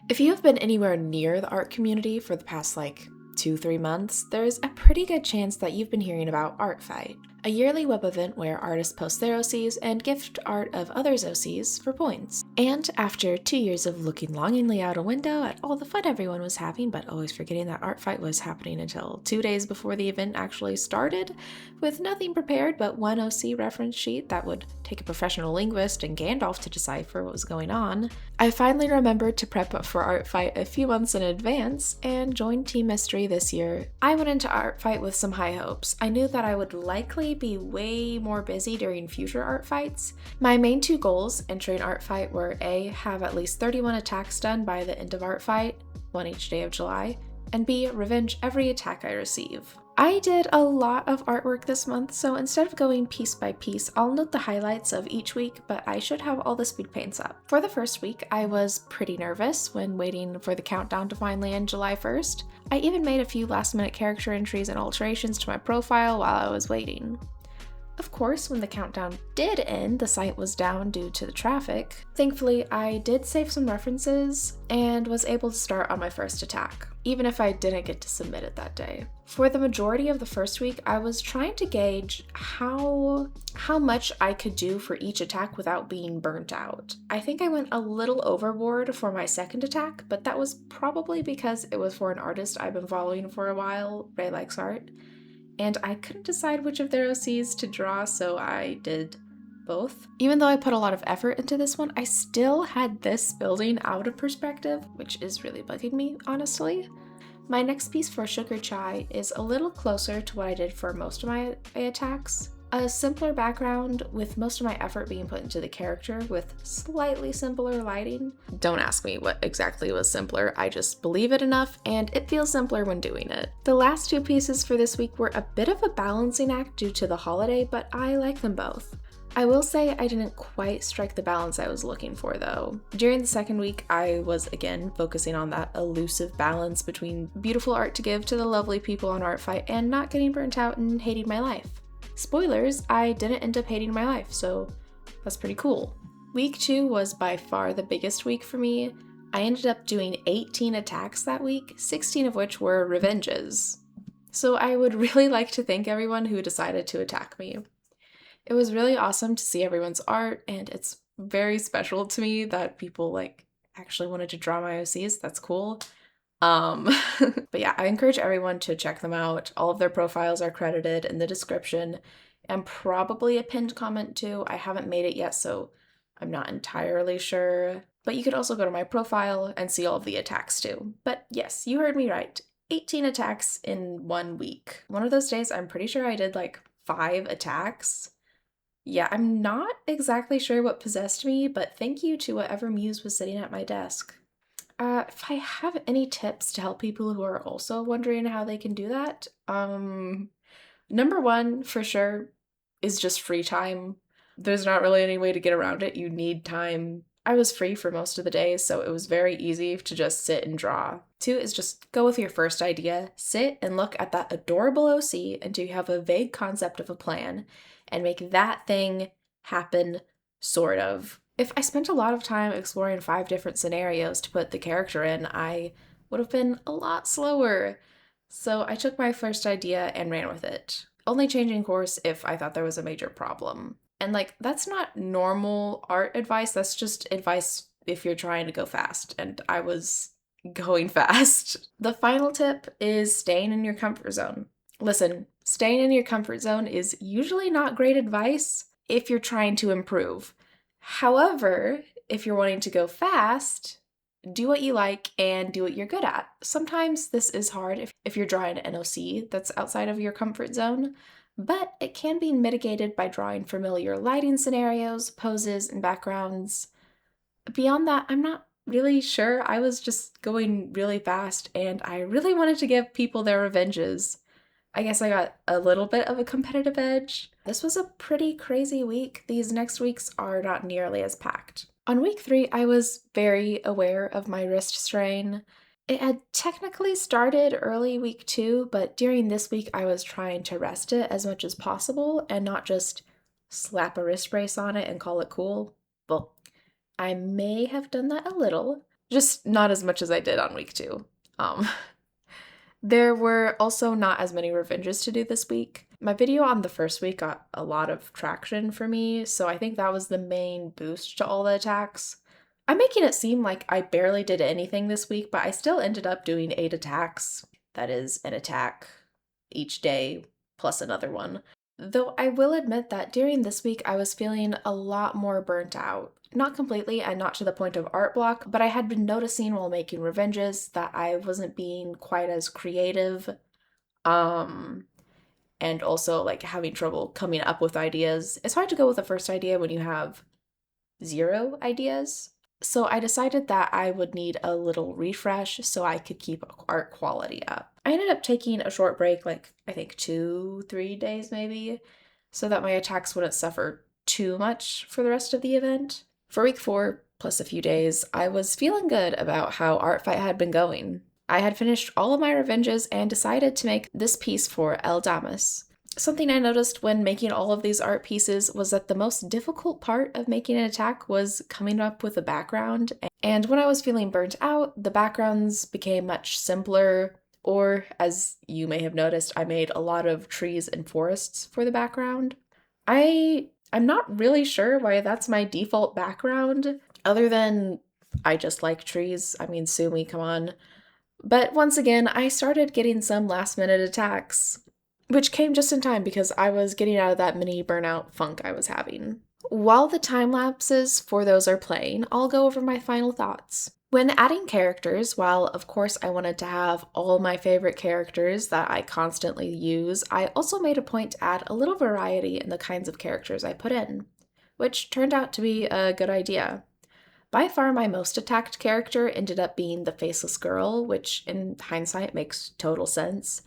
If you have been anywhere near the art community for the past 2-3 months, there's a pretty good chance that you've been hearing about ArtFight, a yearly web event where artists post their OCs and gift art of others' OCs for points. And after 2 years of looking longingly out a window at all the fun everyone was having, but always forgetting that ArtFight was happening until 2 days before the event actually started, with nothing prepared but one OC reference sheet that would take a professional linguist and Gandalf to decipher what was going on, I finally remembered to prep for ArtFight a few months in advance and joined Team Mystery this year. I went into ArtFight with some high hopes. I knew that I would likely be way more busy during future ArtFights. My main 2 goals entering ArtFight were A, have at least 31 attacks done by the end of ArtFight, 1 each day of July, and B, revenge every attack I receive. I did a lot of artwork this month, so instead of going piece by piece, I'll note the highlights of each week, but I should have all the speed paints up. For the first week, I was pretty nervous when waiting for the countdown to finally end July 1st. I even made a few last-minute character entries and alterations to my profile while I was waiting. Of course, when the countdown did end, the site was down due to the traffic. Thankfully, I did save some references and was able to start on my first attack, even if I didn't get to submit it that day. For the majority of the first week, I was trying to gauge how much I could do for each attack without being burnt out. I think I went a little overboard for my second attack, but that was probably because it was for an artist I've been following for a while, Ray Likes Art, and I couldn't decide which of their OCs to draw, so I did both. Even though I put a lot of effort into this one, I still had this building out of perspective, which is really bugging me, honestly. My next piece for Sugar Chai is a little closer to what I did for most of my attacks. A simpler background with most of my effort being put into the character with slightly simpler lighting. Don't ask me what exactly was simpler, I just believe it enough and it feels simpler when doing it. The last 2 pieces for this week were a bit of a balancing act due to the holiday, but I like them both. I will say I didn't quite strike the balance I was looking for though. During the second week, I was again focusing on that elusive balance between beautiful art to give to the lovely people on ArtFight and not getting burnt out and hating my life. Spoilers, I didn't end up hating my life, so that's pretty cool. Week 2 was by far the biggest week for me. I ended up doing 18 attacks that week, 16 of which were revenges. So I would really like to thank everyone who decided to attack me. It was really awesome to see everyone's art, and it's very special to me that people actually wanted to draw my OCs. That's cool. But yeah, I encourage everyone to check them out. All of their profiles are credited in the description and probably a pinned comment too. I haven't made it yet, so I'm not entirely sure. But you could also go to my profile and see all of the attacks too. But yes, you heard me right. 18 attacks in 1 week. One of those days, I'm pretty sure I did 5 attacks. Yeah, I'm not exactly sure what possessed me, but thank you to whatever muse was sitting at my desk. If I have any tips to help people who are also wondering how they can do that, number 1 for sure is just free time. There's not really any way to get around it. You need time. I was free for most of the day, so it was very easy to just sit and draw. 2 is just go with your first idea, sit and look at that adorable OC until you have a vague concept of a plan, and make that thing happen, sort of. If I spent a lot of time exploring 5 different scenarios to put the character in, I would have been a lot slower. So I took my first idea and ran with it, only changing course if I thought there was a major problem. And that's not normal art advice, that's just advice if you're trying to go fast, and I was going fast. The final tip is staying in your comfort zone. Listen, staying in your comfort zone is usually not great advice if you're trying to improve. However, if you're wanting to go fast, do what you like and do what you're good at. Sometimes this is hard if you're drawing an OC that's outside of your comfort zone, but it can be mitigated by drawing familiar lighting scenarios, poses, and backgrounds. Beyond that, I'm not really sure. I was just going really fast and I really wanted to give people their revenges. I guess I got a little bit of a competitive edge. This was a pretty crazy week. These next weeks are not nearly as packed. On week 3, I was very aware of my wrist strain. It had technically started early week 2, but during this week I was trying to rest it as much as possible and not just slap a wrist brace on it and call it cool. Well, I may have done that a little, Just not as much as I did on week 2. Um, there were also not as many revenges to do this week. My video on the first week got a lot of traction for me, so I think that was the main boost to all the attacks. I'm making it seem like I barely did anything this week, but I still ended up doing 8 attacks. That is an attack each day, plus another one. Though I will admit that during this week I was feeling a lot more burnt out. Not completely and not to the point of art block, but I had been noticing while making revenges that I wasn't being quite as creative, and also like having trouble coming up with ideas. It's hard to go with a first idea when you have 0 ideas. So I decided that I would need a little refresh so I could keep art quality up. I ended up taking a short break, like I think 2-3 days maybe, so that my attacks wouldn't suffer too much for the rest of the event. For week 4, plus a few days, I was feeling good about how ArtFight had been going. I had finished all of my revenges and decided to make this piece for El Damas. Something I noticed when making all of these art pieces was that the most difficult part of making an attack was coming up with a background, and when I was feeling burnt out, the backgrounds became much simpler, or as you may have noticed, I made a lot of trees and forests for the background. I'm not really sure why that's my default background, other than I just like trees. I mean, sue me, come on. But once again, I started getting some last-minute attacks, which came just in time because I was getting out of that mini burnout funk I was having. While the time lapses for those are playing, I'll go over my final thoughts. When adding characters, while of course I wanted to have all my favorite characters that I constantly use, I also made a point to add a little variety in the kinds of characters I put in, which turned out to be a good idea. By far my most attacked character ended up being the Faceless Girl, which in hindsight makes total sense.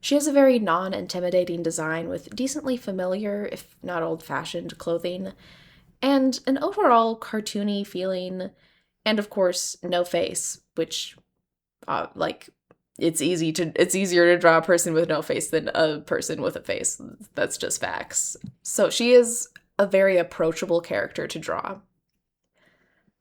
She has a very non-intimidating design with decently familiar, if not old-fashioned, clothing, and an overall cartoony feeling, and of course, no face, which, it's easier to draw a person with no face than a person with a face. That's just facts. So she is a very approachable character to draw.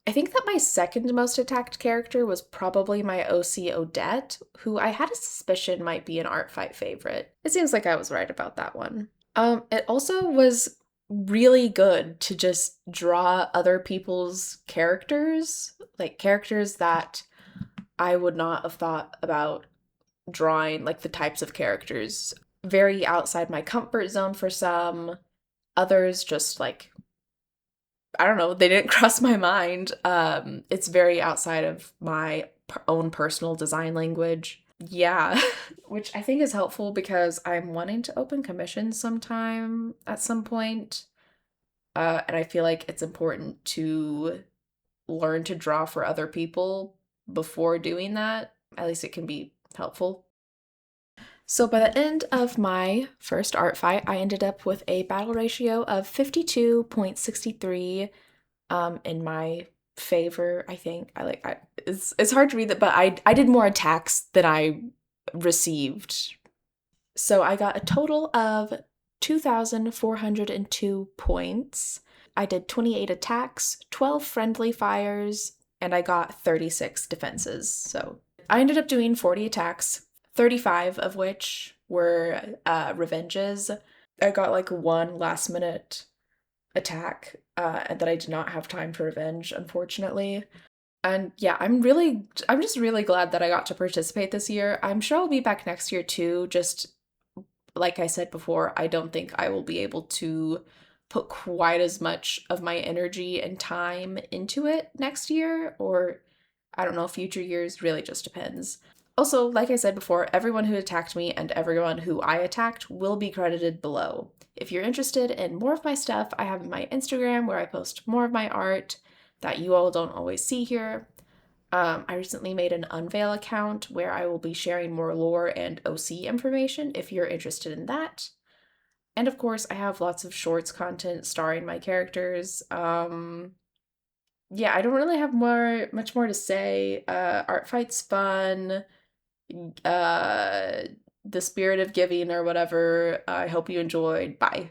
I think that my second most attacked character was probably my OC Odette, who I had a suspicion might be an ArtFight favorite. It seems like I was right about that one. It also was really good to just draw other people's characters, like characters that I would not have thought about drawing, like the types of characters. Very outside my comfort zone for some, others just like, I don't know, they didn't cross my mind. It's very outside of my own personal design language. Yeah, which I think is helpful because I'm wanting to open commissions sometime at some point. And I feel like it's important to learn to draw for other people before doing that. At least it can be helpful. So by the end of my first art fight, I ended up with a battle ratio of 52.63 in my favor, I think. It's hard to read that, but I did more attacks than I received. So I got a total of 2,402 points. I did 28 attacks, 12 friendly fires, and I got 36 defenses. So I ended up doing 40 attacks, 35 of which were revenges. I got like one last minute attack and that I did not have time to revenge, unfortunately. And yeah, I'm just really glad that I got to participate this year. I'm sure I'll be back next year too. Just like I said before, I don't think I will be able to put quite as much of my energy and time into it next year, or I don't know, future years, really just depends. Also, like I said before, everyone who attacked me and everyone who I attacked will be credited below. If you're interested in more of my stuff, I have my Instagram where I post more of my art that you all don't always see here. I recently made an Unveil account where I will be sharing more lore and OC information if you're interested in that. And of course, I have lots of shorts content starring my characters. Yeah, I don't really have much more to say. ArtFight's fun. The spirit of giving or whatever. I hope you enjoyed. Bye.